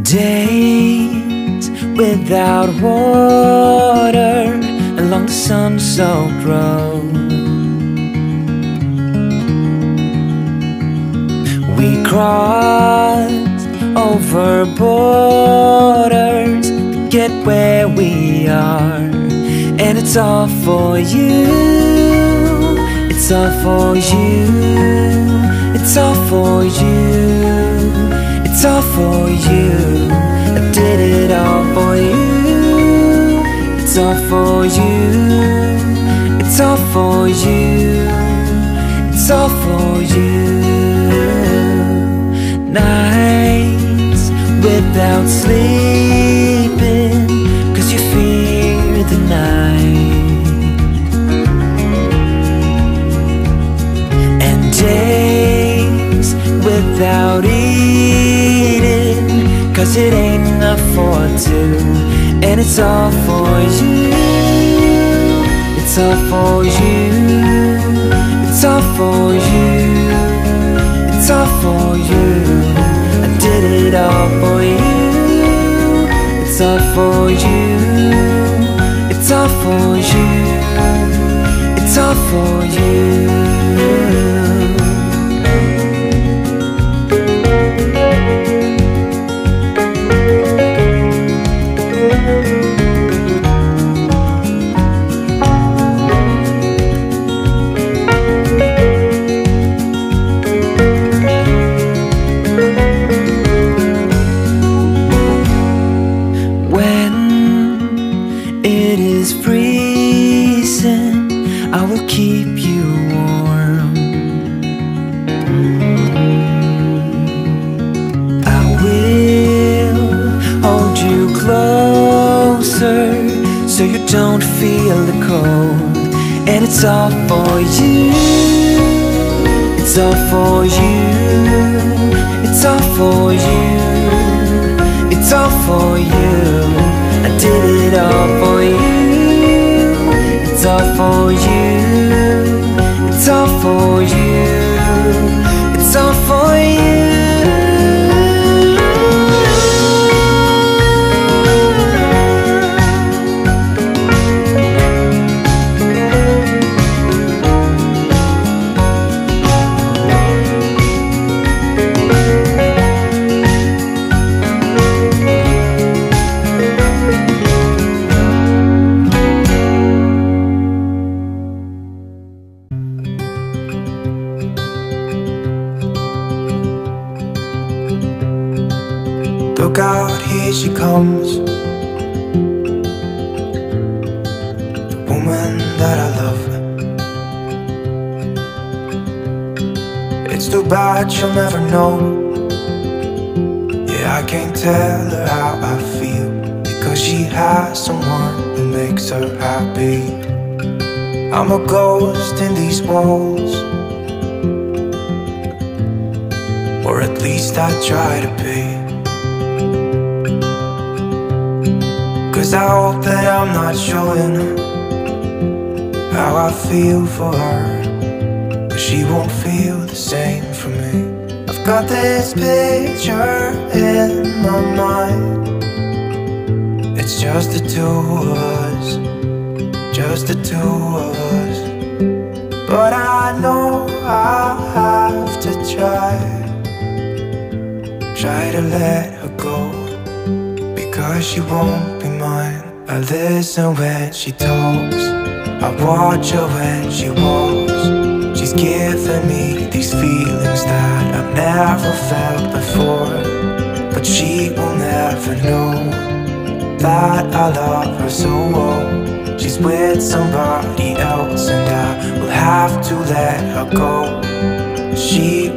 Days without water along the sun-soaked road. We crossed over borders to get where we are, and it's all for you. It's all for you. It's all for you. It's all for you. I did it all for you. It's all for you. It's all for you. It's all for you. Nights without sleeping 'cause you fear the night, and days without eating 'cause it ain't enough for two, and it's all for you. It's all for you. It's all for you. It's all for you. I did it all for you. It's all for you. It's all for you. It's all for you. I will keep you warm. I will hold you closer so you don't feel the cold, and it's all for you. It's all for you. It's all for you. It's all for you. I did it all for you. It's all for you. It's all for you. It's all for you. Look out, here she comes, the woman that I love. It's too bad she'll never know. Yeah, I can't tell her how I feel, because she has someone who makes her happy. I'm a ghost in these walls, or at least I try to be. 'Cause I hope that I'm not showing how I feel for her, but she won't feel the same for me. I've got this picture in my mind. It's just the two of us, just the two of us. But I know I'll have to try to let her go, because she won't be mine. I listen when she talks, I watch her when she walks. She's giving me these feelings that I've never felt before, but she will never know that I love her so well. She's with somebody else, and I will have to let her go. She